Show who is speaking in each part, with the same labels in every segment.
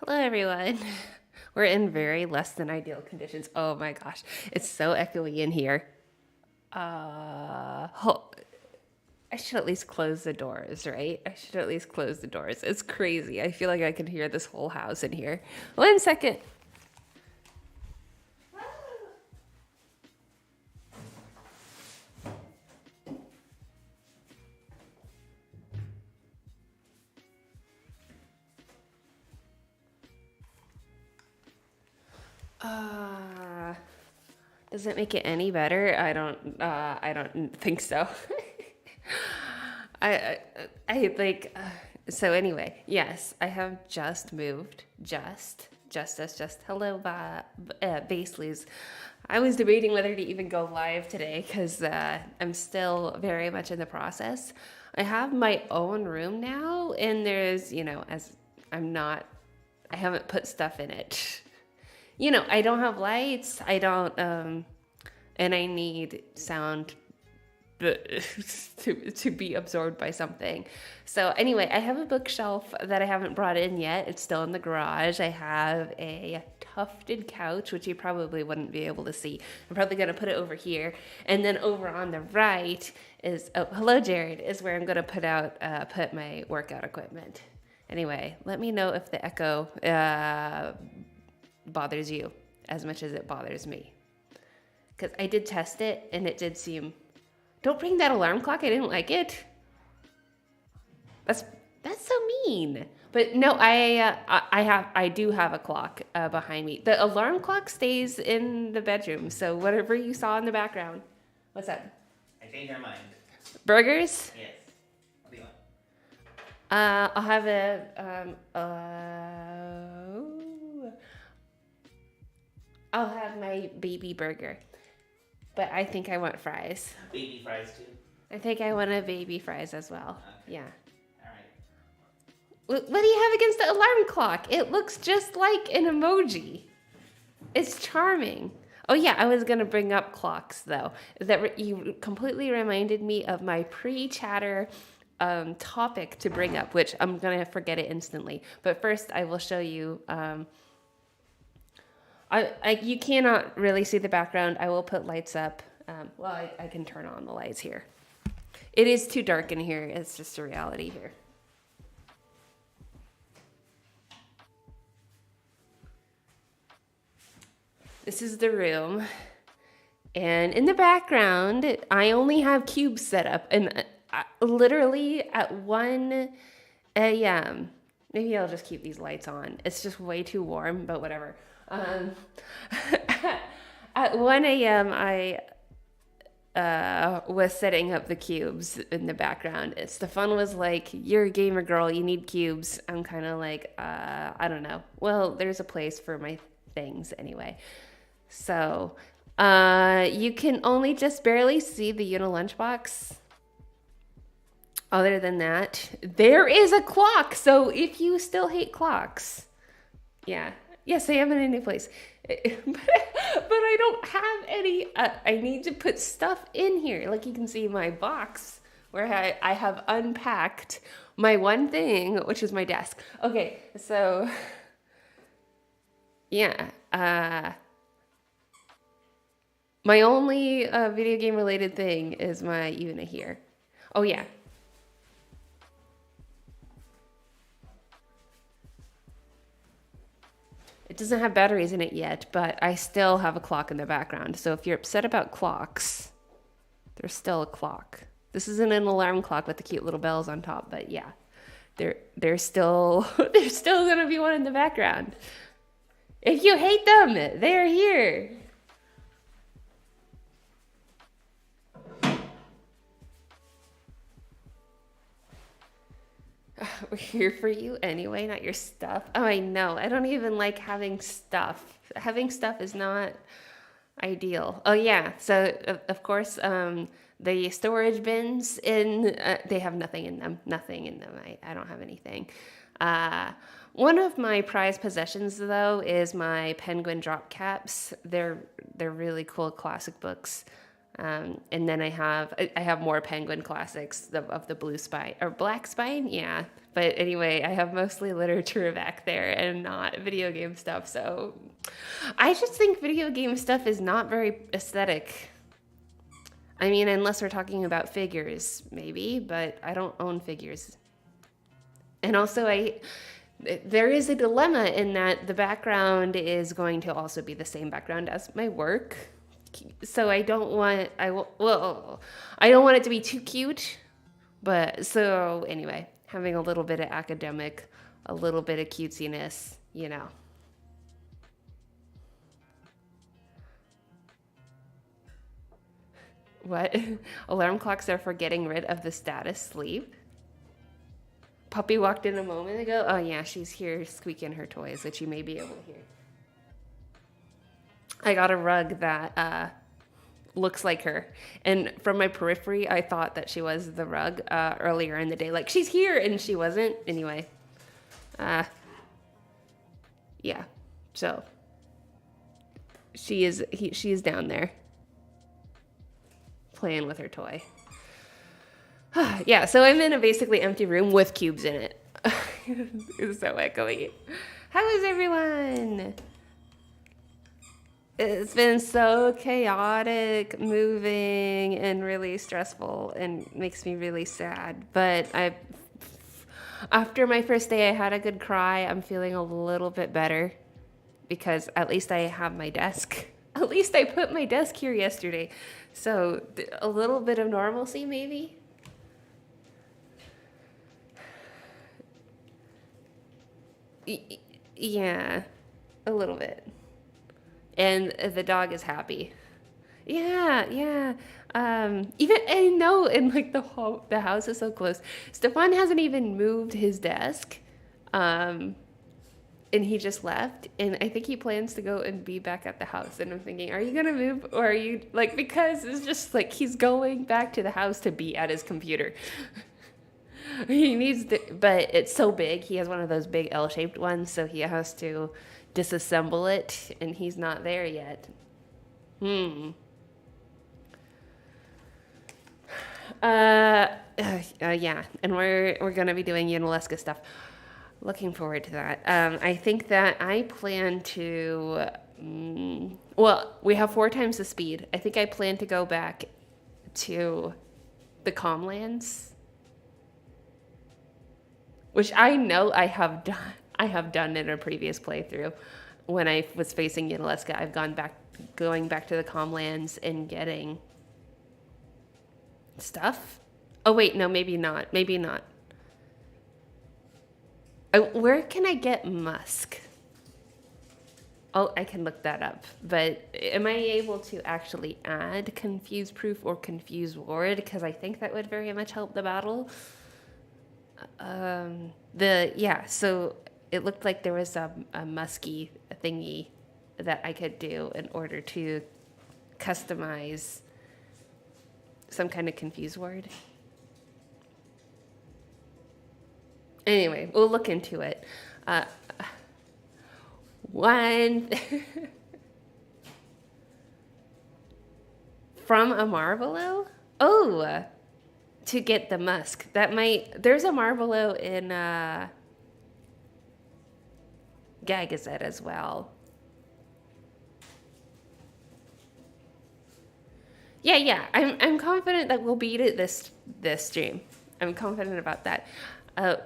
Speaker 1: Hello, everyone. We're in very less than ideal conditions. Oh my gosh, it's so echoey in here. Ho- I should at least close the doors, right? I should at least close the doors. It's crazy. I feel like I can hear this whole house in here. 1 second. Uh, does it make it any better? I don't think so. I, I, I like, so anyway, yes, I have just moved. Just. Hello, Basleys. I was debating whether to even go live today because I'm still very much in the process. I have my own room now, and there's, as I'm not, I haven't put stuff in it. I don't have lights. I don't, and I need sound to be absorbed by something. So anyway, I have a bookshelf that I haven't brought in yet. It's still in the garage. I have a tufted couch, which you probably wouldn't be able to see. I'm probably going to put it over here. And then over on the right is, oh, hello, Jared, is where I'm going to put my workout equipment. Anyway, let me know if the echo bothers you as much as it bothers me. Because I did test it and it did seem. Don't bring that alarm clock. I didn't like it. That's so mean. But no, I do have a clock behind me. The alarm clock stays in the bedroom. So whatever you saw in the background. What's that?
Speaker 2: I changed my mind.
Speaker 1: Burgers?
Speaker 2: Yes. What do you want?
Speaker 1: I'll have I'll have my baby burger. But I think I want fries.
Speaker 2: Baby fries too.
Speaker 1: I think I want a baby fries as well.
Speaker 2: Okay.
Speaker 1: Yeah.
Speaker 2: All right.
Speaker 1: What do you have against the alarm clock? It looks just like an emoji. It's charming. Oh yeah, I was gonna bring up clocks though. You completely reminded me of my pre-chatter topic to bring up, which I'm gonna forget it instantly. But first, I will show you. You cannot really see the background. I will put lights up. I can turn on the lights here. It is too dark in here. It's just a reality here. This is the room. And in the background, I only have cubes set up. And literally at 1 a.m., maybe I'll just keep these lights on. It's just way too warm, but whatever. At 1 a.m., I was setting up the cubes in the background. Stefan was like, "You're a gamer girl. You need cubes." I'm kind of like, I don't know. Well, there's a place for my things anyway. So, you can only just barely see the lunchbox. Other than that, there is a clock. So if you still hate clocks, yeah. Yes, I am in a new place. But I don't have any. I need to put stuff in here. Like you can see my box where I have unpacked my one thing, which is my desk. Okay, so yeah. My only video game related thing is my Una here. Oh yeah. It doesn't have batteries in it yet, but I still have a clock in the background. So if you're upset about clocks, there's still a clock. This isn't an alarm clock with the cute little bells on top, but yeah, there's still gonna be one in the background. If you hate them, they're here. We're here for you anyway, not your stuff. Oh, I know. I don't even like having stuff. Having stuff is not ideal. Oh, yeah. So, of course, the storage bins they have nothing in them. Nothing in them. I don't have anything. One of my prized possessions, though, is my Penguin drop caps. They're really cool classic books. And then I have more Penguin classics of the blue spine or black spine. Yeah. But anyway, I have mostly literature back there and not video game stuff. So I just think video game stuff is not very aesthetic. I mean, unless we're talking about figures, maybe, but I don't own figures. And also, there is a dilemma in that the background is going to also be the same background as my work. So I don't want it to be too cute. But so anyway, having a little bit of academic, a little bit of cutesiness, you know. What? Alarm clocks are for getting rid of the status sleep. Puppy walked in a moment ago. Oh yeah, she's here squeaking her toys that you may be able to hear. I got a rug that looks like her. And from my periphery, I thought that she was the rug earlier in the day. Like, she's here, and she wasn't. Anyway. Yeah. So, she is down there. Playing with her toy. Yeah, so I'm in a basically empty room with cubes in it. It's so echoey. How is everyone? It's been so chaotic, moving, and really stressful, and makes me really sad. But after my first day, I had a good cry. I'm feeling a little bit better because at least I have my desk. At least I put my desk here yesterday. So a little bit of normalcy, maybe. Yeah, a little bit. And the dog is happy. Yeah. Even I know, and like the house is so close. Stefan hasn't even moved his desk, and he just left. And I think he plans to go and be back at the house. And I'm thinking, are you gonna move, or are you like, because it's just like he's going back to the house to be at his computer. He needs to, but it's so big. He has one of those big L-shaped ones, so he has to disassemble it, and he's not there yet. Yeah, and we're gonna be doing Yunalesca stuff. Looking forward to that. I think that I plan to. We have 4 times the speed. I think I plan to go back to the Calmlands, which I know I have done. I have done in a previous playthrough. When I was facing Yunalesca, I've going back to the Calmlands and getting stuff. Oh wait, no, maybe not. Where can I get musk? Oh, I can look that up. But am I able to actually add Confuse Proof or Confuse Ward? Because I think that would very much help the battle. So it looked like there was a musky thingy that I could do in order to customize some kind of Confuse Word. Anyway, we'll look into it. From a Marvelo? Oh, to get the musk. There's a Marvelo in Gagazet as well. Yeah. I'm confident that we'll beat it this stream. I'm confident about that.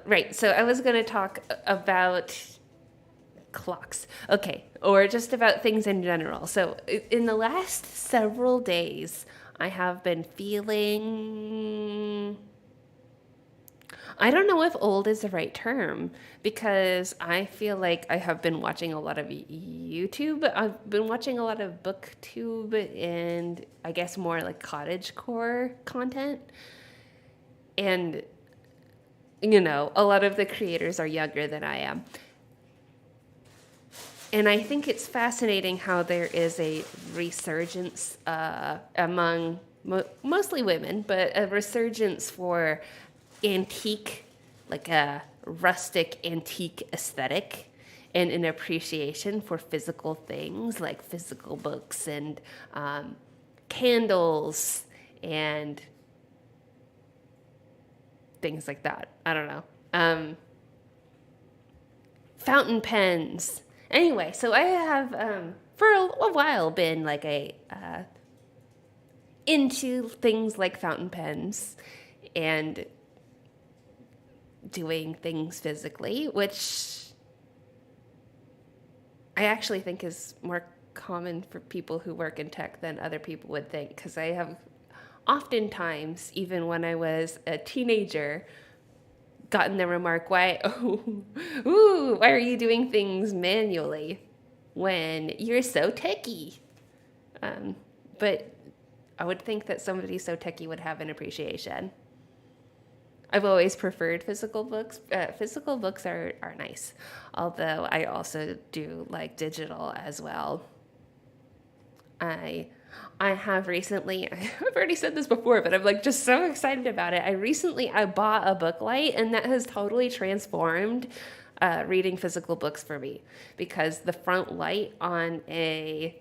Speaker 1: Right. So I was going to talk about clocks. Okay. Or just about things in general. So in the last several days, I have been feeling, I don't know if old is the right term, because I feel like I have been watching a lot of YouTube. I've been watching a lot of BookTube and I guess more like cottagecore content. And, you know, a lot of the creators are younger than I am. And I think it's fascinating how there is a resurgence among mostly women, but a resurgence for antique, like a rustic antique aesthetic, and an appreciation for physical things like physical books and candles and things like that. I don't know. Fountain pens. Anyway, so I have for a while been like into things like fountain pens and doing things physically, which I actually think is more common for people who work in tech than other people would think, because I have oftentimes, even when I was a teenager, gotten the remark, why are you doing things manually when you're so techie? But I would think that somebody so techie would have an appreciation. I've always preferred physical books. Physical books are nice, although I also do like digital as well. I have recently, I've already said this before, but I'm like just so excited about it. I bought a book light, and that has totally transformed reading physical books for me, because the front light on a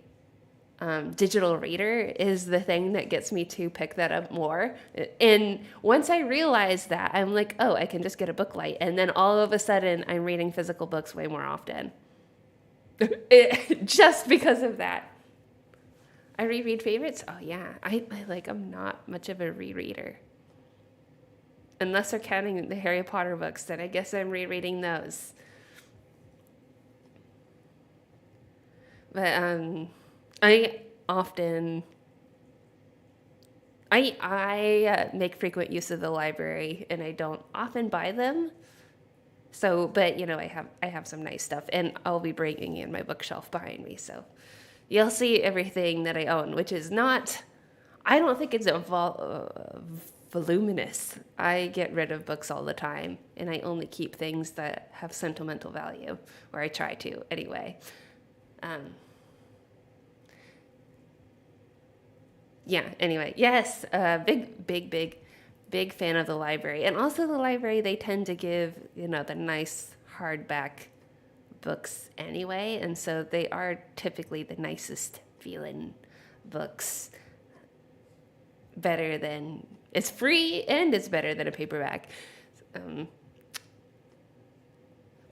Speaker 1: digital reader is the thing that gets me to pick that up more. And once I realized that, I'm like, oh, I can just get a book light. And then all of a sudden, I'm reading physical books way more often. Just because of that. I reread favorites? Oh, yeah. I'm not much of a rereader. Unless they're counting the Harry Potter books, then I guess I'm rereading those. But, I make frequent use of the library, and I don't often buy them. So, but I have some nice stuff, and I'll be bringing in my bookshelf behind me. So you'll see everything that I own, which is not, I don't think it's voluminous. I get rid of books all the time, and I only keep things that have sentimental value, or I try to anyway. Yeah, anyway, yes, big fan of the library. And also the library, they tend to give, the nice hardback books anyway. And so they are typically the nicest feeling books. It's free and it's better than a paperback. But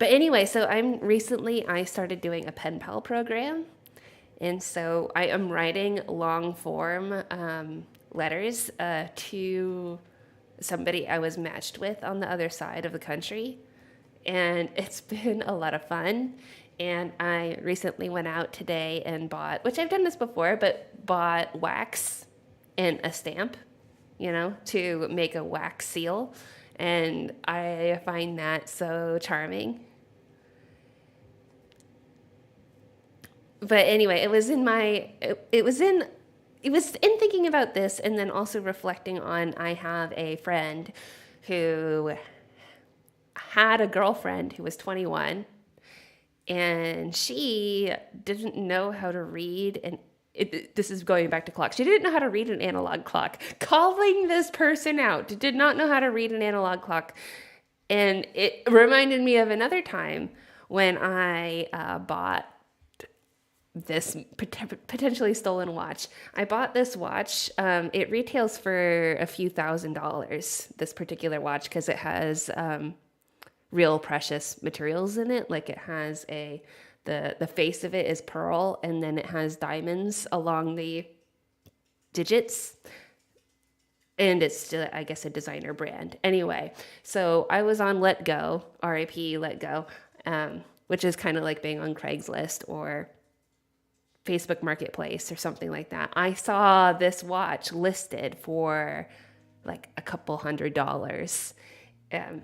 Speaker 1: anyway, so I started doing a pen pal program. And so I am writing long form letters to somebody I was matched with on the other side of the country. And it's been a lot of fun. And I recently went out today and bought, which I've done this before, but bought wax and a stamp, to make a wax seal. And I find that so charming. But anyway, it was in thinking about this, and then also reflecting on, I have a friend who had a girlfriend who was 21, and she didn't know how to read, and this is going back to clocks. She didn't know how to read an analog clock. Calling this person out, did not know how to read an analog clock. And it reminded me of another time when I bought this potentially stolen watch. I bought this watch. It retails for a few $1,000s, this particular watch, because it has real precious materials in it. Like it has the face of it is pearl, and then it has diamonds along the digits. And it's still, I guess, a designer brand. Anyway, so I was on Let Go, RIP Let Go, which is kind of like being on Craigslist or Facebook Marketplace or something like that. I saw this watch listed for like a couple $100. And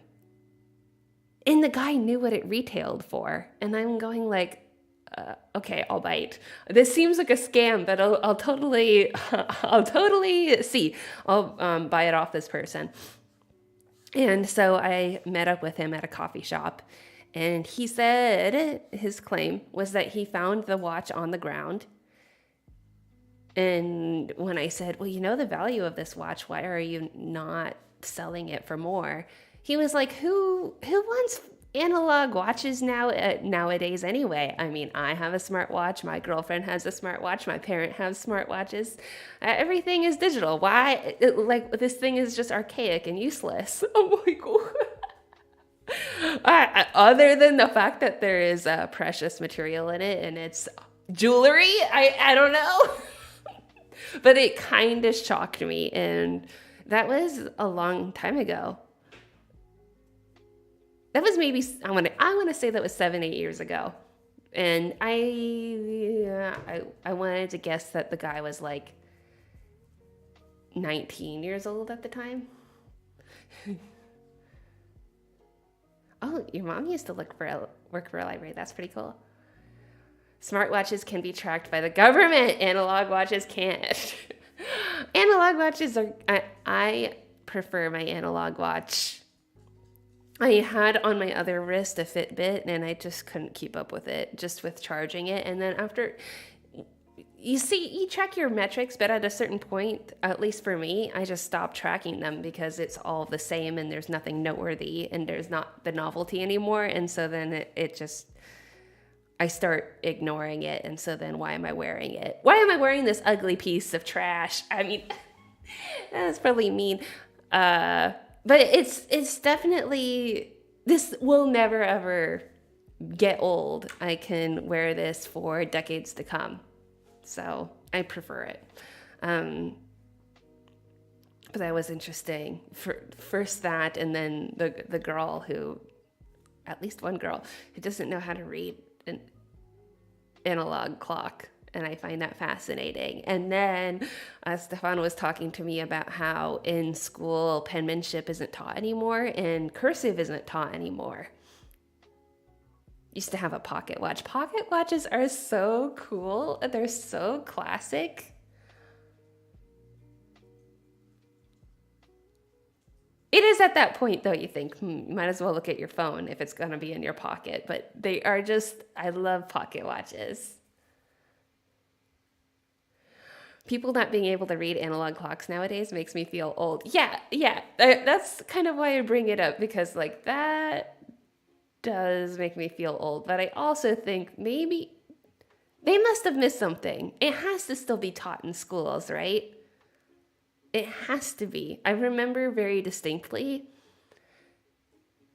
Speaker 1: the guy knew what it retailed for. And I'm going like, okay, I'll bite. This seems like a scam, but I'll totally see. I'll buy it off this person. And so I met up with him at a coffee shop. And he said his claim was that he found the watch on the ground. And when I said, well, the value of this watch, why are you not selling it for more? He was like, who wants analog watches nowadays anyway. I mean, I have a smartwatch, my girlfriend has a smartwatch, my parent has smartwatches. Everything is digital. Why? Like, this thing is just archaic and useless. Oh my god. Other than the fact that there is precious material in it and it's jewelry, I don't know. But it kind of shocked me, and that was a long time ago. That was maybe, I want to say that was 7-8 years ago. And I wanted to guess that the guy was like 19 years old at the time. Oh, your mom used to work for a library. That's pretty cool. Smartwatches can be tracked by the government. Analog watches can't. Analog watches are, I prefer my analog watch. I had on my other wrist a Fitbit, and I just couldn't keep up with it, just with charging it. And then after, you see, you track your metrics, but at a certain point, at least for me, I just stopped tracking them because it's all the same and there's nothing noteworthy and there's not the novelty anymore. And so then it just, I start ignoring it. And so then why am I wearing it? Why am I wearing this ugly piece of trash? I mean, that's probably mean. But it's definitely, this will never ever get old. I can wear this for decades to come. So I prefer it. But that was interesting. First that, and then the girl who, at least one girl, who doesn't know how to read an analog clock. And I find that fascinating. And then Stefan was talking to me about how in school penmanship isn't taught anymore and cursive isn't taught anymore. Used to have a pocket watch. Pocket watches are so cool. They're so classic. It is at that point, though, you think, you might as well look at your phone if it's going to be in your pocket. But they are just, I love pocket watches. People not being able to read analog clocks nowadays makes me feel old. Yeah. That's kind of why I bring it up, because like that does make me feel old. But I also think maybe they must have missed something. It has to still be taught in schools, right? It has to be. I remember very distinctly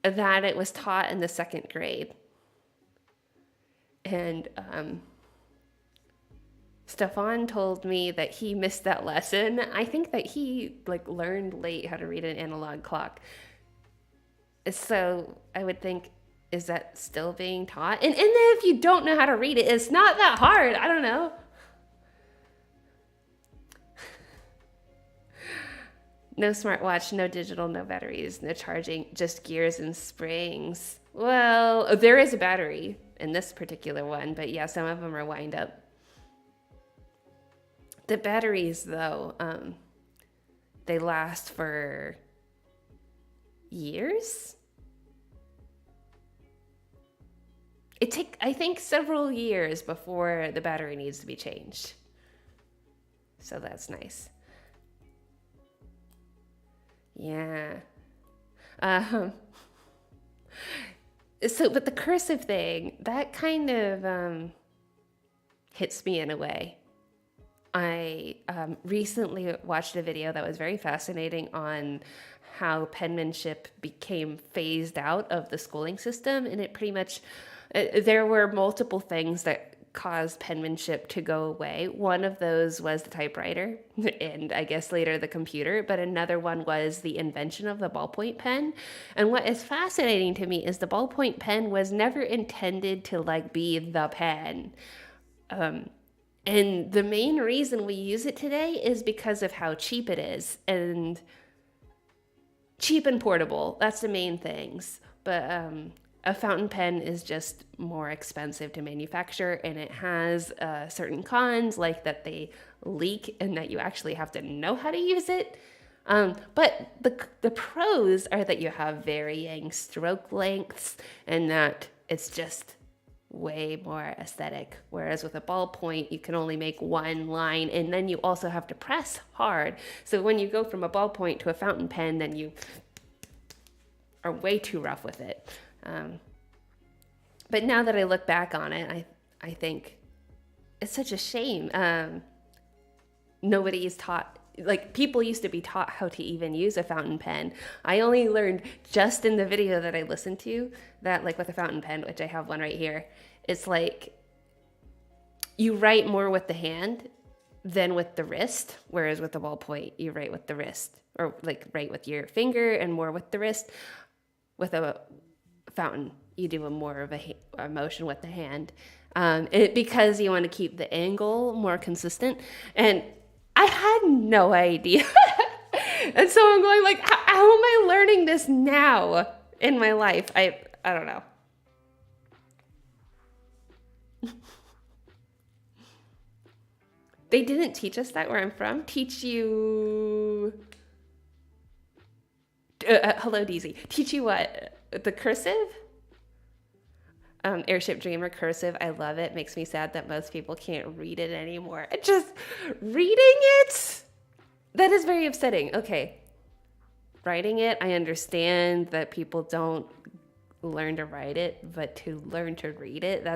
Speaker 1: that it was taught in the 2nd grade. And Stefan told me that he missed that lesson. I think that he learned late how to read an analog clock. So I would think, is that still being taught? And then if you don't know how to read it, it's not that hard. I don't know. No smartwatch, no digital, no batteries, no charging, just gears and springs. Well, there is a battery in this particular one, but yeah, some of them are wind up. The batteries, though, they last for years. It takes, I think, several years before the battery needs to be changed. So that's nice. Yeah. So, but the cursive thing, that kind of hits me in a way. I recently watched a video that was very fascinating on how penmanship became phased out of the schooling system. And it pretty much, there were multiple things that caused penmanship to go away. One of those was the typewriter and I guess later the computer, but another one was the invention of the ballpoint pen. And what is fascinating to me is the ballpoint pen was never intended to be the pen. And the main reason we use it today is because of how cheap it is, and cheap and portable. That's the main things. But a fountain pen is just more expensive to manufacture, and it has certain cons, like that they leak and that you actually have to know how to use it. But the pros are that you have varying stroke lengths and that it's just way more aesthetic. Whereas with a ballpoint, you can only make one line, and then you also have to press hard. So when you go from a ballpoint to a fountain pen, then you are way too rough with it. But now that I look back on it, I think it's such a shame. Nobody is taught, like, people used to be taught how to even use a fountain pen. I only learned just in the video that I listened to that, like, with a fountain pen, which I have one right here, it's like you write more with the hand than with the wrist, whereas with the ballpoint, you write with the wrist, or like write with your finger and more with the wrist. With a fountain, you do more of a motion with the hand, because you want to keep the angle more consistent. And I had no idea. And so I'm going like, how am I learning this now in my life? I don't know. They didn't teach us that where I'm from. Teach you... hello, DZ. Teach you what? The cursive? Airship Dreamer cursive. I love it. Makes me sad that most people can't read it anymore. Just reading it? That is very upsetting. Okay. Writing it, I understand that people don't learn to write it, but to learn to read it,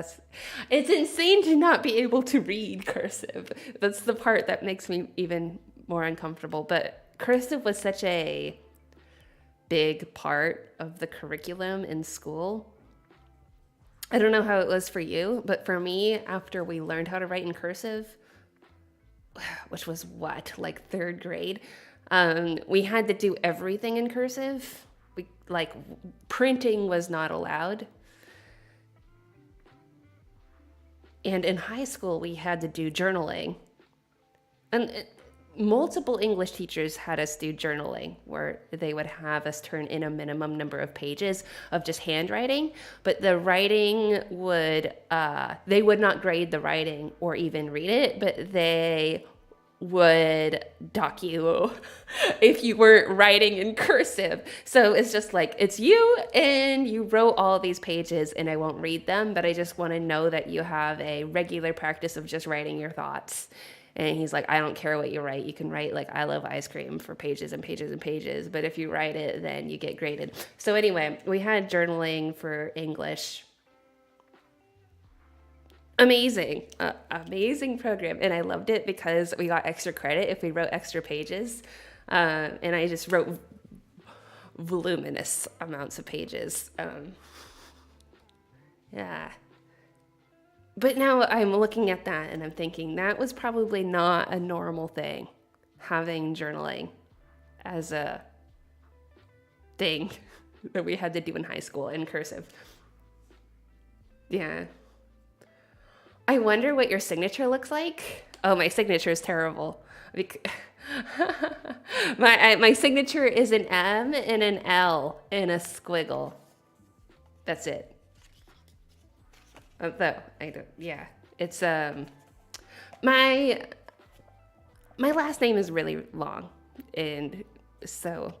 Speaker 1: it's insane to not be able to read cursive. That's the part that makes me even more uncomfortable. But cursive was such a big part of the curriculum in school. I don't know how it was for you, but for me, after we learned how to write in cursive, which was like third grade, we had to do everything in cursive. Like, printing was not allowed. And in high school, we had to do journaling. And multiple English teachers had us do journaling, where they would have us turn in a minimum number of pages of just handwriting. But the writing they would not grade the writing or even read it, but they would dock you if you weren't writing in cursive. So it's just like, it's you and you wrote all these pages and I won't read them, but I just want to know that you have a regular practice of just writing your thoughts. And he's like, I don't care what you write. You can write like I love ice cream for pages and pages and pages, but if you write it, then you get graded. So anyway, we had journaling for English. Amazing program. And I loved it because we got extra credit if we wrote extra pages. And I just wrote voluminous amounts of pages. Yeah. But now I'm looking at that and I'm thinking that was probably not a normal thing, having journaling as a thing that we had to do in high school in cursive. Yeah. I wonder what your signature looks like. Oh, my signature is terrible. My signature is an M and an L and a squiggle. That's it. Though I don't. Yeah, it's my last name is really long, and so